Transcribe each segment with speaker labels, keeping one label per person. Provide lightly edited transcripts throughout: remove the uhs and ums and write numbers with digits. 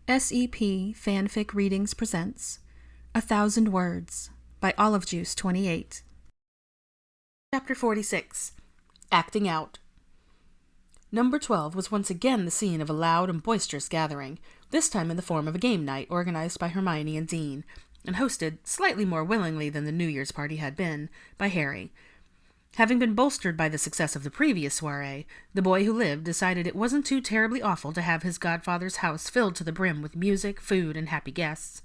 Speaker 1: SEP Fanfic Readings presents 1,000 Words by Olive Juice 28. Chapter 46. Acting Out. Number 12 was once again the scene of a loud and boisterous gathering, this time in the form of a game night organized by Hermione and Dean, and hosted, slightly more willingly than the New Year's party had been, by Harry. Having been bolstered by the success of the previous soiree, the boy who lived decided it wasn't too terribly awful to have his godfather's house filled to the brim with music, food, and happy guests,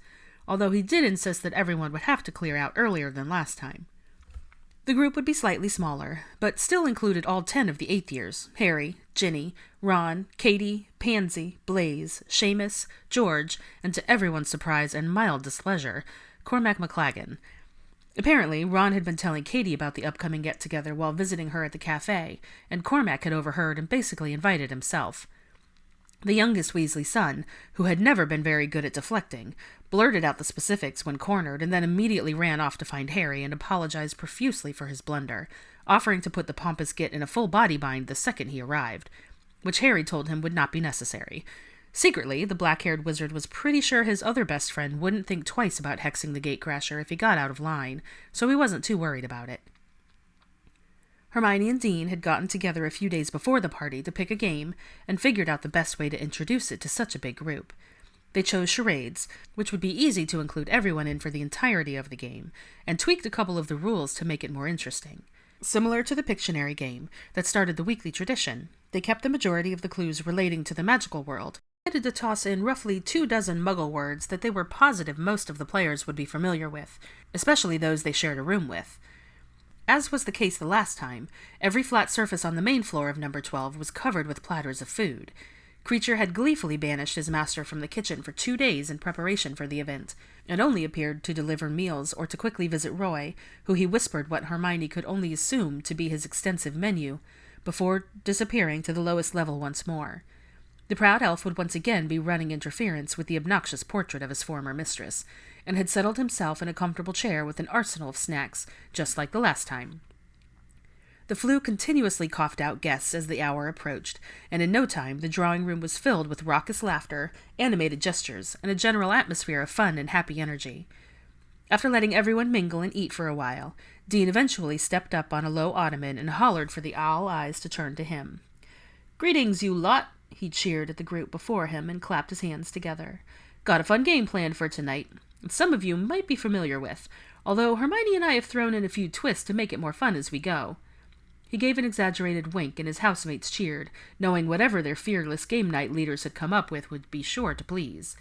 Speaker 1: although he did insist that everyone would have to clear out earlier than last time. The group would be slightly smaller, but still included all 10 of the 8th years: Harry, Ginny, Ron, Katie, Pansy, Blaze, Seamus, George, and to everyone's surprise and mild displeasure, Cormac McLaggen. Apparently, Ron had been telling Katie about the upcoming get-together while visiting her at the cafe, and Cormac had overheard and basically invited himself. The youngest Weasley son, who had never been very good at deflecting, blurted out the specifics when cornered and then immediately ran off to find Harry and apologized profusely for his blunder, offering to put the pompous git in a full body bind the second he arrived, which Harry told him would not be necessary. Secretly, the black-haired wizard was pretty sure his other best friend wouldn't think twice about hexing the gatecrasher if he got out of line, so he wasn't too worried about it. Hermione and Dean had gotten together a few days before the party to pick a game and figured out the best way to introduce it to such a big group. They chose charades, which would be easy to include everyone in for the entirety of the game, and tweaked a couple of the rules to make it more interesting. Similar to the Pictionary game that started the weekly tradition, they kept the majority of the clues relating to the magical world, decided to toss in roughly 24 Muggle words that they were positive most of the players would be familiar with, especially those they shared a room with. As was the case the last time, every flat surface on the main floor of number 12 was covered with platters of food. Creature had gleefully banished his master from the kitchen for 2 days in preparation for the event, and only appeared to deliver meals or to quickly visit Roy, who he whispered what Hermione could only assume to be his extensive menu, before disappearing to the lowest level once more. The proud elf would once again be running interference with the obnoxious portrait of his former mistress, and had settled himself in a comfortable chair with an arsenal of snacks, just like the last time. The Floo continuously coughed out guests as the hour approached, and in no time the drawing room was filled with raucous laughter, animated gestures, and a general atmosphere of fun and happy energy. After letting everyone mingle and eat for a while, Dean eventually stepped up on a low ottoman and hollered for the all eyes to turn to him. "Greetings, you lot!" He cheered at the group before him and clapped his hands together. "Got a fun game planned for tonight, that some of you might be familiar with, although Hermione and I have thrown in a few twists to make it more fun as we go." He gave an exaggerated wink, and his housemates cheered, knowing whatever their fearless game night leaders had come up with would be sure to please.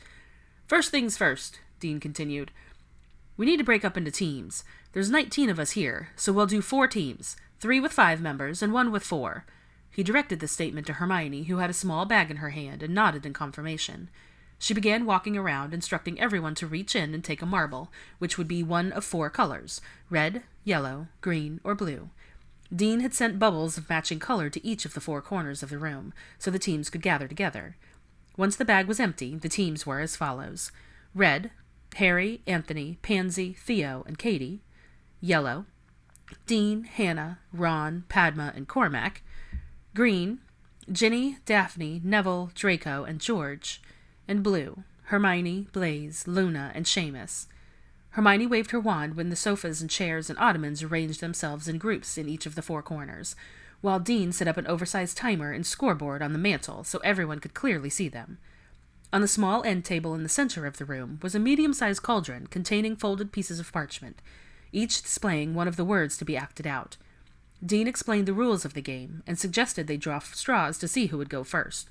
Speaker 1: "First things first," Dean continued. "We need to break up into teams. There's 19 of us here, so we'll do 4 teams, 3 with 5 members and 1 with 4. He directed this statement to Hermione, who had a small bag in her hand, and nodded in confirmation. She began walking around, instructing everyone to reach in and take a marble, which would be one of 4 colors: red, yellow, green, or blue. Dean had sent bubbles of matching color to each of the 4 corners of the room, so the teams could gather together. Once the bag was empty, the teams were as follows: red, Harry, Anthony, Pansy, Theo, and Katie; yellow, Dean, Hannah, Ron, Padma, and Cormac; green, Ginny, Daphne, Neville, Draco, and George; and blue, Hermione, Blaze, Luna, and Seamus. Hermione waved her wand when the sofas and chairs and ottomans arranged themselves in groups in each of the 4 corners, while Dean set up an oversized timer and scoreboard on the mantel so everyone could clearly see them. On the small end table in the center of the room was a medium-sized cauldron containing folded pieces of parchment, each displaying one of the words to be acted out. Dean explained the rules of the game and suggested they draw straws to see who would go first.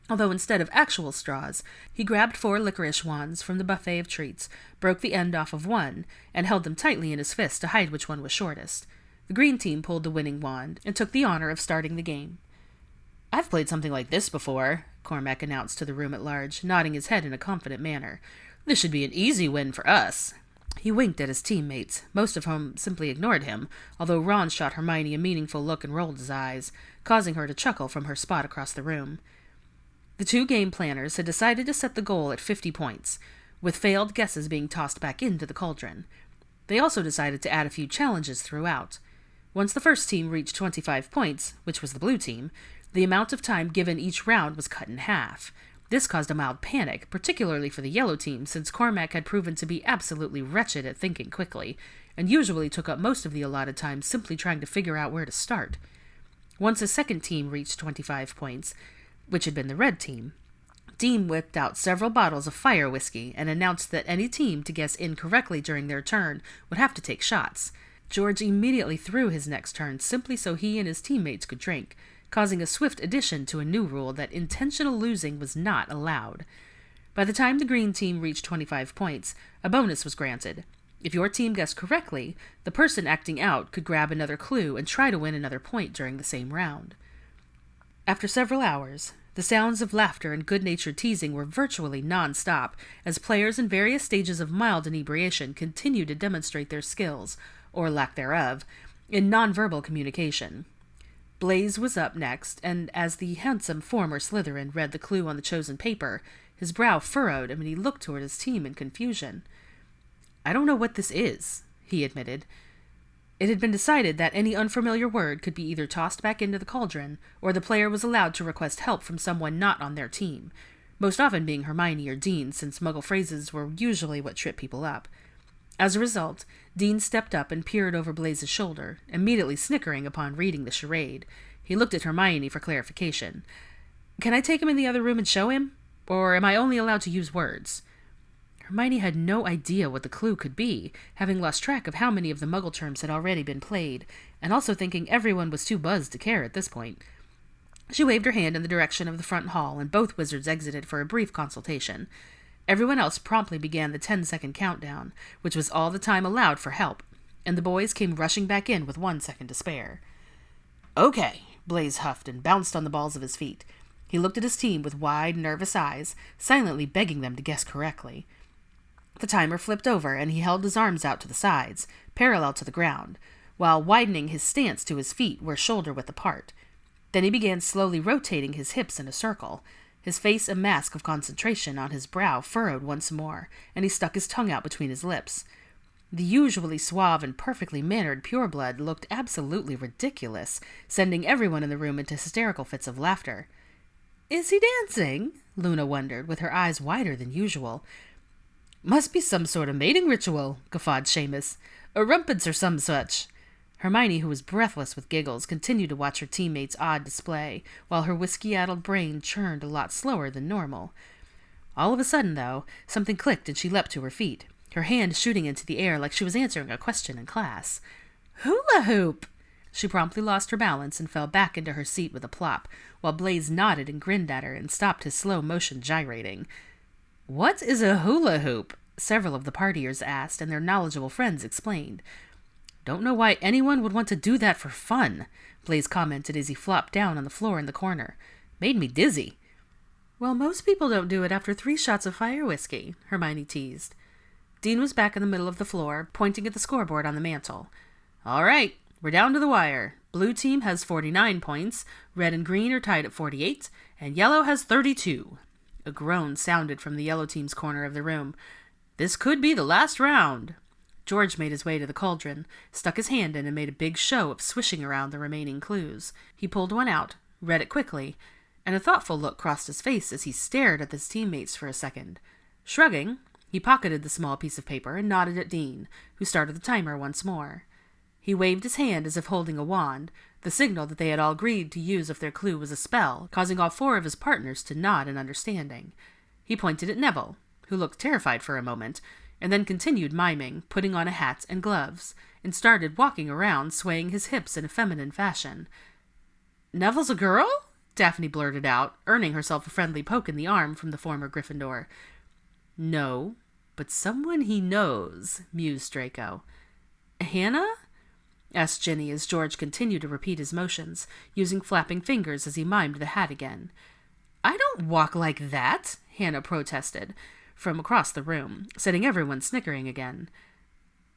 Speaker 1: Although instead of actual straws, he grabbed 4 licorice wands from the buffet of treats, broke the end off of one, and held them tightly in his fist to hide which one was shortest. The green team pulled the winning wand and took the honor of starting the game. "I've played something like this before," Cormac announced to the room at large, nodding his head in a confident manner. "This should be an easy win for us." He winked at his teammates, most of whom simply ignored him, although Ron shot Hermione a meaningful look and rolled his eyes, causing her to chuckle from her spot across the room. The 2 game planners had decided to set the goal at 50 points, with failed guesses being tossed back into the cauldron. They also decided to add a few challenges throughout. Once the first team reached 25 points, which was the blue team, the amount of time given each round was cut in half. This caused a mild panic, particularly for the yellow team, since Cormac had proven to be absolutely wretched at thinking quickly, and usually took up most of the allotted time simply trying to figure out where to start. Once a second team reached 25 points, which had been the red team, Dean whipped out several bottles of fire whiskey and announced that any team to guess incorrectly during their turn would have to take shots. George immediately threw his next turn simply so he and his teammates could drink, causing a swift addition to a new rule that intentional losing was not allowed. By the time the green team reached 25 points, a bonus was granted. If your team guessed correctly, the person acting out could grab another clue and try to win another point during the same round. After several hours, the sounds of laughter and good-natured teasing were virtually non-stop, as players in various stages of mild inebriation continued to demonstrate their skills, or lack thereof, in nonverbal communication. Blaze was up next, and as the handsome former Slytherin read the clue on the chosen paper, his brow furrowed and he looked toward his team in confusion. "I don't know what this is," he admitted. It had been decided that any unfamiliar word could be either tossed back into the cauldron, or the player was allowed to request help from someone not on their team, most often being Hermione or Dean, since Muggle phrases were usually what tripped people up. As a result, Dean stepped up and peered over Blaze's shoulder, immediately snickering upon reading the charade. He looked at Hermione for clarification. "Can I take him in the other room and show him? Or am I only allowed to use words?" Hermione had no idea what the clue could be, having lost track of how many of the Muggle terms had already been played, and also thinking everyone was too buzzed to care at this point. She waved her hand in the direction of the front hall, and both wizards exited for a brief consultation. Everyone else promptly began the 10-second countdown, which was all the time allowed for help, and the boys came rushing back in with 1 second to spare. "Okay," Blaze huffed and bounced on the balls of his feet. He looked at his team with wide, nervous eyes, silently begging them to guess correctly. The timer flipped over, and he held his arms out to the sides, parallel to the ground, while widening his stance to his feet were shoulder-width apart. Then he began slowly rotating his hips in a circle, his face a mask of concentration on his brow furrowed once more, and he stuck his tongue out between his lips. The usually suave and perfectly mannered pureblood looked absolutely ridiculous, sending everyone in the room into hysterical fits of laughter. "Is he dancing?" Luna wondered, with her eyes wider than usual. "Must be some sort of mating ritual," guffawed Seamus. "A rumpets or some such." Hermione, who was breathless with giggles, continued to watch her teammates' odd display, while her whiskey-addled brain churned a lot slower than normal. All of a sudden, though, something clicked and she leapt to her feet, her hand shooting into the air like she was answering a question in class. "Hula hoop!" She promptly lost her balance and fell back into her seat with a plop, while Blaze nodded and grinned at her and stopped his slow motion gyrating. "What is a hula hoop?" several of the partiers asked, and their knowledgeable friends explained. "Don't know why anyone would want to do that for fun," Blaze commented as he flopped down on the floor in the corner. "Made me dizzy." "Well, most people don't do it after 3 shots of fire whiskey," Hermione teased. Dean was back in the middle of the floor, pointing at the scoreboard on the mantel. "All right, we're down to the wire. Blue team has 49 points, red and green are tied at 48, and yellow has 32. A groan sounded from the yellow team's corner of the room. "This could be the last round." George made his way to the cauldron, stuck his hand in and made a big show of swishing around the remaining clues. He pulled one out, read it quickly, and a thoughtful look crossed his face as he stared at his teammates for a second. Shrugging, he pocketed the small piece of paper and nodded at Dean, who started the timer once more. He waved his hand as if holding a wand, the signal that they had all agreed to use if their clue was a spell, causing all 4 of his partners to nod in understanding. He pointed at Neville, who looked terrified for a moment, and then continued miming, putting on a hat and gloves, and started walking around, swaying his hips in a feminine fashion. "Neville's a girl?" Daphne blurted out, earning herself a friendly poke in the arm from the former Gryffindor. "No, but someone he knows," mused Draco. "Hannah?" asked Ginny as George continued to repeat his motions, using flapping fingers as he mimed the hat again. "I don't walk like that," Hannah protested from across the room, setting everyone snickering again.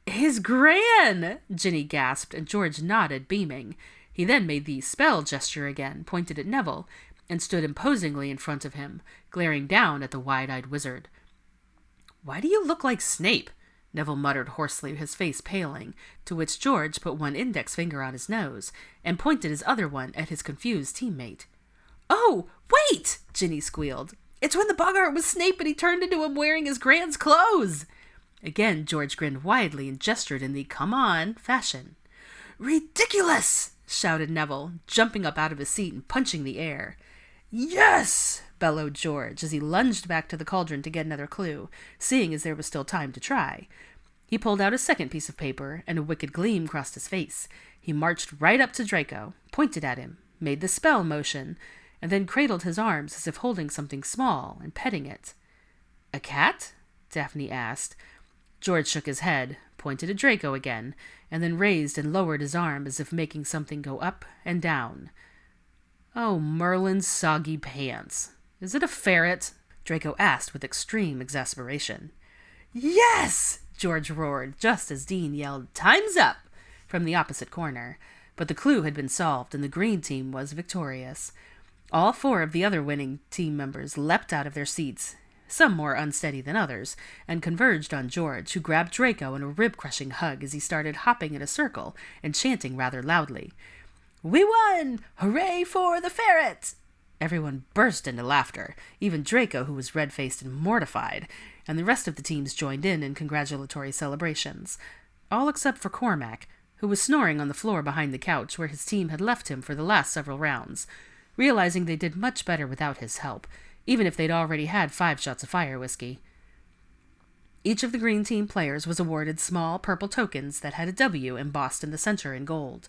Speaker 1: "His Gran!" Ginny gasped, and George nodded, beaming. He then made the spell gesture again, pointed at Neville, and stood imposingly in front of him, glaring down at the wide-eyed wizard. "Why do you look like Snape?" Neville muttered hoarsely, his face paling, to which George put one index finger on his nose, and pointed his other one at his confused teammate. "Oh, wait!" Ginny squealed. It's when the boggart was Snape and he turned into him wearing his Grand's clothes. Again, George grinned widely and gestured in the come on fashion. Ridiculous! Shouted Neville, jumping up out of his seat and punching the air. Yes! Bellowed George as he lunged back to the cauldron to get another clue, seeing as there was still time to try. He pulled out a second piece of paper, and a wicked gleam crossed his face. He marched right up to Draco, pointed at him, made the spell motion, and then cradled his arms as if holding something small and petting it. A cat? Daphne asked. George shook his head, pointed at Draco again, and then raised and lowered his arm as if making something go up and down. Oh, Merlin's soggy pants. Is it a ferret? Draco asked with extreme exasperation. Yes! George roared, just as Dean yelled, "Time's up!" from the opposite corner. But the clue had been solved, and the green team was victorious. All 4 of the other winning team members leapt out of their seats, some more unsteady than others, and converged on George, who grabbed Draco in a rib-crushing hug as he started hopping in a circle and chanting rather loudly. "We won! Hooray for the ferret!" Everyone burst into laughter, even Draco, who was red-faced and mortified, and the rest of the teams joined in congratulatory celebrations, all except for Cormac, who was snoring on the floor behind the couch where his team had left him for the last several rounds, realizing they did much better without his help, even if they'd already had 5 shots of fire whiskey. Each of the green team players was awarded small purple tokens that had a W embossed in the center in gold.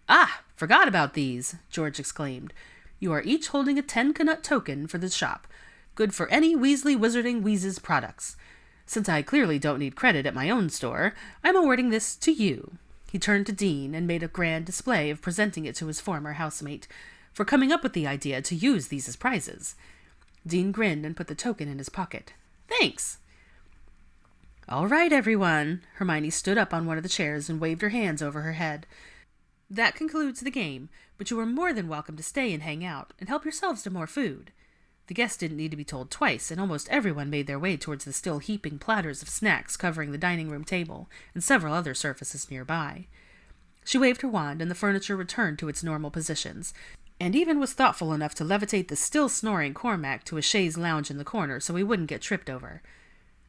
Speaker 1: "Ah, forgot about these," George exclaimed. "You are each holding a 10 Knut token for the shop, good for any Weasley Wizarding Wheezes products. Since I clearly don't need credit at my own store, I'm awarding this to you." He turned to Dean and made a grand display of presenting it to his former housemate, for coming up with the idea to use these as prizes. Dean grinned and put the token in his pocket. "Thanks." "All right, everyone." Hermione stood up on one of the chairs and waved her hands over her head. "That concludes the game, but you are more than welcome to stay and hang out, and help yourselves to more food." The guests didn't need to be told twice, and almost everyone made their way towards the still heaping platters of snacks covering the dining room table and several other surfaces nearby. She waved her wand, and the furniture returned to its normal positions, and even was thoughtful enough to levitate the still snoring Cormac to a chaise lounge in the corner so he wouldn't get tripped over.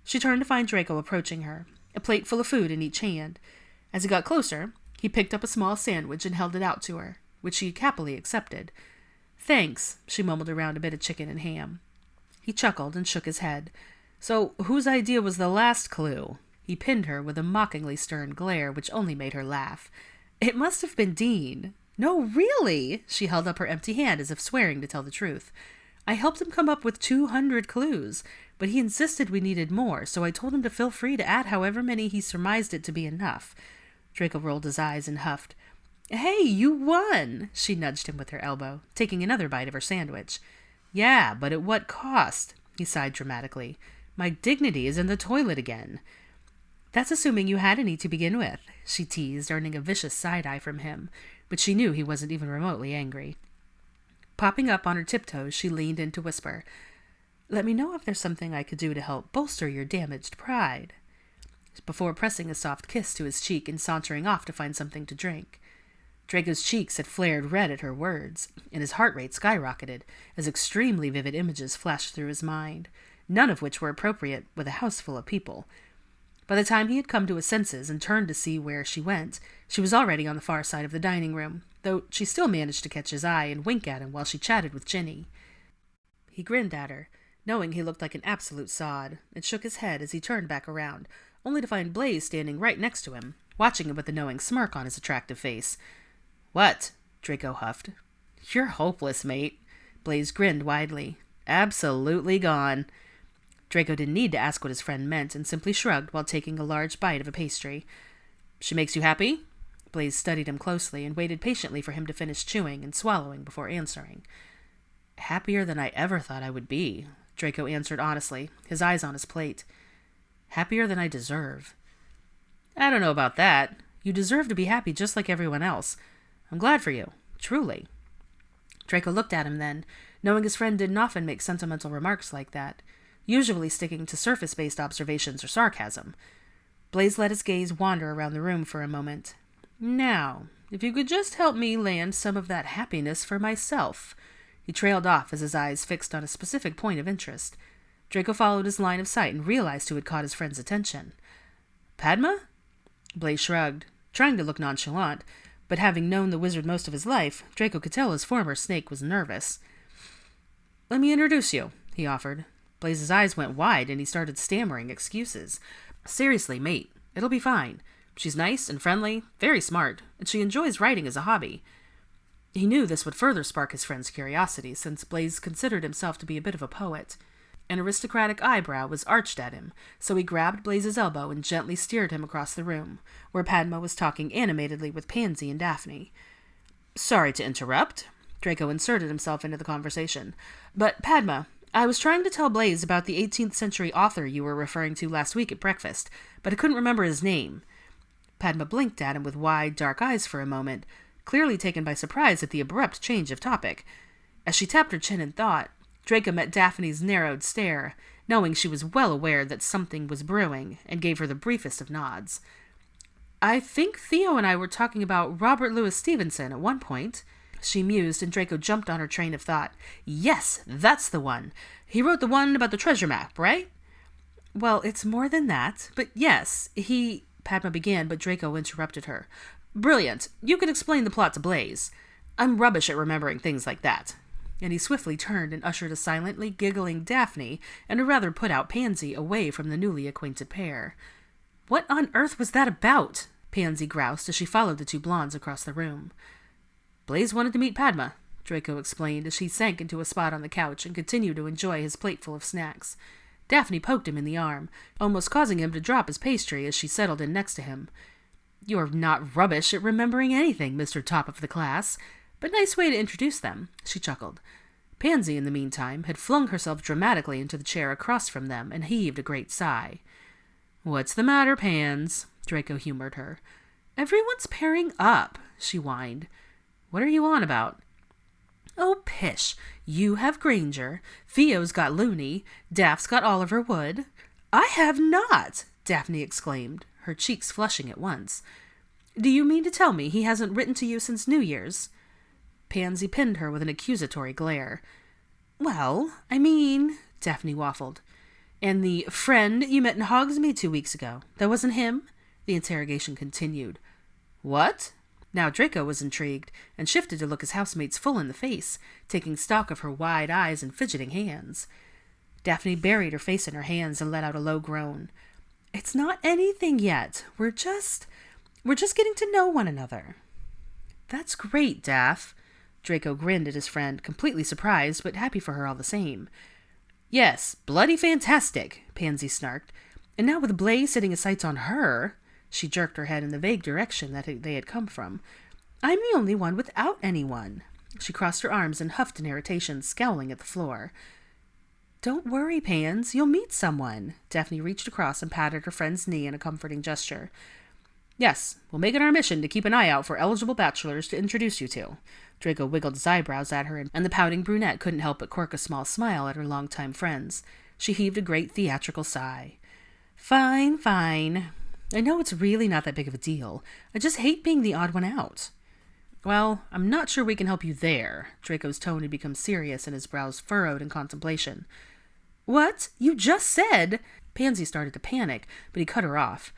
Speaker 1: She turned to find Draco approaching her, a plate full of food in each hand. As he got closer, he picked up a small sandwich and held it out to her, which she happily accepted. "Thanks," she mumbled around a bit of chicken and ham. He chuckled and shook his head. "So, whose idea was the last clue?" He pinned her with a mockingly stern glare, which only made her laugh. "It must have been Dean." "No, really!" She held up her empty hand as if swearing to tell the truth. "I helped him come up with 200 clues, but he insisted we needed more, so I told him to feel free to add however many he surmised it to be enough." Draco rolled his eyes and huffed. "Hey, you won!" She nudged him with her elbow, taking another bite of her sandwich. "Yeah, but at what cost?" He sighed dramatically. "My dignity is in the toilet again." "That's assuming you had any to begin with," she teased, earning a vicious side-eye from him, but she knew he wasn't even remotely angry. Popping up on her tiptoes, she leaned in to whisper, "Let me know if there's something I could do to help bolster your damaged pride," before pressing a soft kiss to his cheek and sauntering off to find something to drink. Draco's cheeks had flared red at her words, and his heart rate skyrocketed as extremely vivid images flashed through his mind, none of which were appropriate with a house full of people. By the time he had come to his senses and turned to see where she went, she was already on the far side of the dining room, though she still managed to catch his eye and wink at him while she chatted with Ginny. He grinned at her, knowing he looked like an absolute sod, and shook his head as he turned back around, only to find Blaise standing right next to him, watching him with a knowing smirk on his attractive face. "What?" Draco huffed. "You're hopeless, mate." Blaise grinned widely. "Absolutely gone." Draco didn't need to ask what his friend meant and simply shrugged while taking a large bite of a pastry. "She makes you happy?" Blaise studied him closely and waited patiently for him to finish chewing and swallowing before answering. "Happier than I ever thought I would be," Draco answered honestly, his eyes on his plate. "Happier than I deserve." "I don't know about that. You deserve to be happy just like everyone else. I'm glad for you, truly." Draco looked at him then, knowing his friend didn't often make sentimental remarks like that, usually sticking to surface-based observations or sarcasm. Blaise let his gaze wander around the room for a moment. "Now, if you could just help me land some of that happiness for myself," He trailed off as his eyes fixed on a specific point of interest. Draco followed his line of sight and realized who had caught his friend's attention. "Padma?" Blaze shrugged, trying to look nonchalant, but having known the wizard most of his life, Draco could tell his former snake was nervous. "Let me introduce you," he offered. Blaze's eyes went wide and he started stammering excuses. "Seriously, mate, it'll be fine. She's nice and friendly, very smart, and she enjoys writing as a hobby." He knew this would further spark his friend's curiosity, since Blaze considered himself to be a bit of a poet. An aristocratic eyebrow was arched at him, so he grabbed Blaze's elbow and gently steered him across the room, where Padma was talking animatedly with Pansy and Daphne. "Sorry to interrupt," Draco inserted himself into the conversation, "but Padma, I was trying to tell Blaze about the 18th century author you were referring to last week at breakfast, but I couldn't remember his name." Padma blinked at him with wide, dark eyes for a moment, clearly taken by surprise at the abrupt change of topic. As she tapped her chin in thought, Draco met Daphne's narrowed stare, knowing she was well aware that something was brewing, and gave her the briefest of nods. "I think Theo and I were talking about Robert Louis Stevenson at one point," she mused, and Draco jumped on her train of thought. "Yes, that's the one. He wrote the one about the treasure map, right?" "Well, it's more than that, but yes, Padma began, but Draco interrupted her. "Brilliant. You can explain the plot to Blaze. I'm rubbish at remembering things like that." And he swiftly turned and ushered a silently giggling Daphne and a rather put-out Pansy away from the newly acquainted pair. "What on earth was that about?" Pansy groused as she followed the two blondes across the room. "Blaze wanted to meet Padma," Draco explained as she sank into a spot on the couch and continued to enjoy his plateful of snacks. Daphne poked him in the arm, almost causing him to drop his pastry as she settled in next to him. "You're not rubbish at remembering anything, Mr. Top of the Class, but nice way to introduce them," she chuckled. Pansy, in the meantime, had flung herself dramatically into the chair across from them and heaved a great sigh. "What's the matter, Pans?" Draco humored her. "Everyone's pairing up," she whined. "What are you on about?" "Oh, pish. You have Granger, Theo's got Looney, Daph's got Oliver Wood." "I have not!" Daphne exclaimed, her cheeks flushing at once. "Do you mean to tell me he hasn't written to you since New Year's?" Pansy pinned her with an accusatory glare. "Well, I mean," Daphne waffled. "And the friend you met in Hogsmeade 2 weeks ago, that wasn't him?" The interrogation continued. "What?" Now Draco was intrigued, and shifted to look his housemates full in the face, taking stock of her wide eyes and fidgeting hands. Daphne buried her face in her hands and let out a low groan. "It's not anything yet. We're just getting to know one another." "That's great, Daph." Draco grinned at his friend, completely surprised, but happy for her all the same. "Yes, bloody fantastic," Pansy snarked. "And now with Blaze setting his sights on her," she jerked her head in the vague direction that they had come from, "I'm the only one without anyone." She crossed her arms and huffed in irritation, scowling at the floor. "Don't worry, Pans, you'll meet someone." Daphne reached across and patted her friend's knee in a comforting gesture. "Yes, we'll make it our mission to keep an eye out for eligible bachelors to introduce you to." Draco wiggled his eyebrows at her, and the pouting brunette couldn't help but quirk a small smile at her longtime friends. She heaved a great theatrical sigh. "Fine, fine. I know it's really not that big of a deal. I just hate being the odd one out." "Well, I'm not sure we can help you there." Draco's tone had become serious and his brows furrowed in contemplation. "What? You just said—" Pansy started to panic, but he cut her off.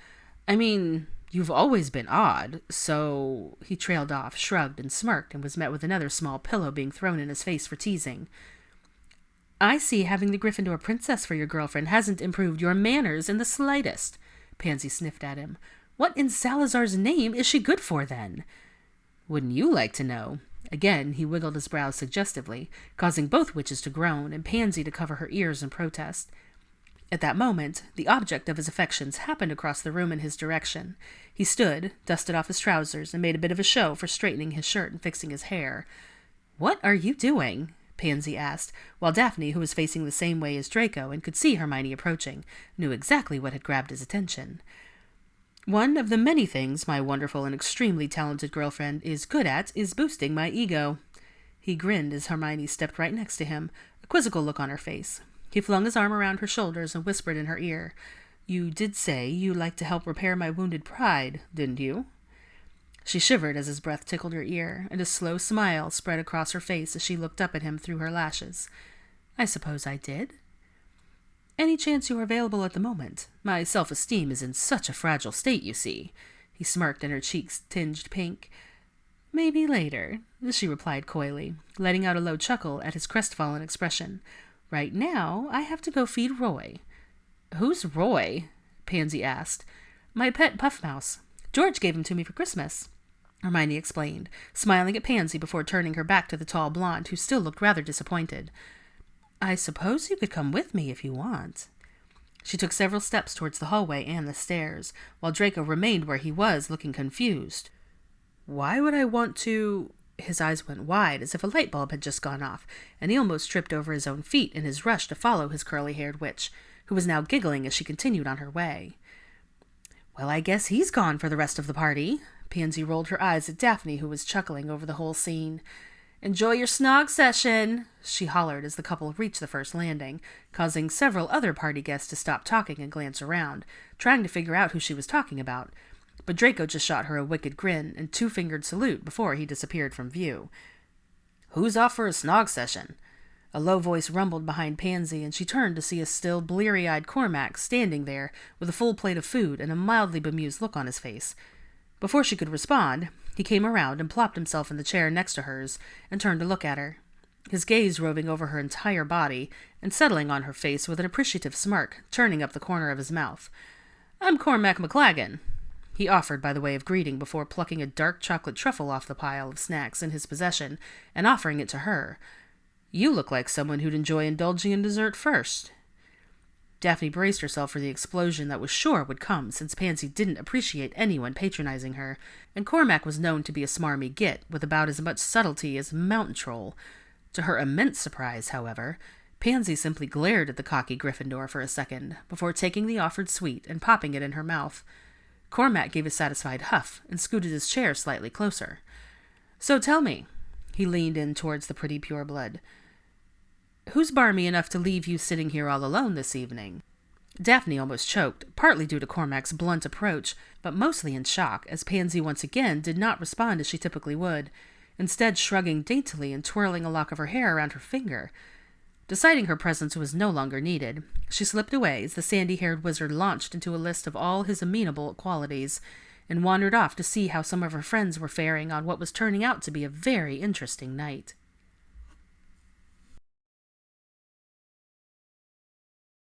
Speaker 1: "I mean, you've always been odd, so—" He trailed off, shrugged, and smirked, and was met with another small pillow being thrown in his face for teasing. "I see having the Gryffindor princess for your girlfriend hasn't improved your manners in the slightest." Pansy sniffed at him. "What in Salazar's name is she good for, then?" "Wouldn't you like to know?" Again, he wiggled his brows suggestively, causing both witches to groan and Pansy to cover her ears in protest. At that moment, the object of his affections happened across the room in his direction. He stood, dusted off his trousers, and made a bit of a show for straightening his shirt and fixing his hair. "What are you doing?" Pansy asked, while Daphne, who was facing the same way as Draco and could see Hermione approaching, knew exactly what had grabbed his attention. "One of the many things my wonderful and extremely talented girlfriend is good at is boosting my ego." He grinned as Hermione stepped right next to him, a quizzical look on her face. He flung his arm around her shoulders and whispered in her ear, "You did say you like to help repair my wounded pride, didn't you?" She shivered as his breath tickled her ear, and a slow smile spread across her face as she looked up at him through her lashes. I suppose I did. Any chance you are available at the moment? My self-esteem is in such a fragile state, you see. He smirked and her cheeks tinged pink. Maybe later, she replied coyly, letting out a low chuckle at his crestfallen expression. Right now, I have to go feed Roy. Who's Roy? Pansy asked. My pet puff mouse. George gave him to me for Christmas, Hermione explained, smiling at Pansy before turning her back to the tall blonde, who still looked rather disappointed. I suppose you could come with me if you want. She took several steps towards the hallway and the stairs, while Draco remained where he was, looking confused. Why would I want to... His eyes went wide, as if a light bulb had just gone off, and he almost tripped over his own feet in his rush to follow his curly-haired witch, who was now giggling as she continued on her way. Well, I guess he's gone for the rest of the party. Pansy rolled her eyes at Daphne, who was chuckling over the whole scene. Enjoy your snog session, she hollered as the couple reached the first landing, causing several other party guests to stop talking and glance around, trying to figure out who she was talking about. But Draco just shot her a wicked grin and two-fingered salute before he disappeared from view. Who's off for a snog session? A low voice rumbled behind Pansy, and she turned to see a still bleary-eyed Cormac standing there with a full plate of food and a mildly bemused look on his face. Before she could respond, he came around and plopped himself in the chair next to hers and turned to look at her, his gaze roving over her entire body and settling on her face with an appreciative smirk turning up the corner of his mouth. I'm Cormac McLagan, he offered by the way of greeting before plucking a dark chocolate truffle off the pile of snacks in his possession and offering it to her. You look like someone who'd enjoy indulging in dessert first. Daphne braced herself for the explosion that was sure would come, since Pansy didn't appreciate anyone patronizing her, and Cormac was known to be a smarmy git with about as much subtlety as a mountain troll. To her immense surprise, however, Pansy simply glared at the cocky Gryffindor for a second, before taking the offered sweet and popping it in her mouth. Cormac gave a satisfied huff and scooted his chair slightly closer. So tell me, he leaned in towards the pretty pureblood, who's barmy enough to leave you sitting here all alone this evening? Daphne almost choked, partly due to Cormac's blunt approach, but mostly in shock, as Pansy once again did not respond as she typically would, instead shrugging daintily and twirling a lock of her hair around her finger. Deciding her presence was no longer needed, she slipped away as the sandy-haired wizard launched into a list of all his amenable qualities, and wandered off to see how some of her friends were faring on what was turning out to be a very interesting night.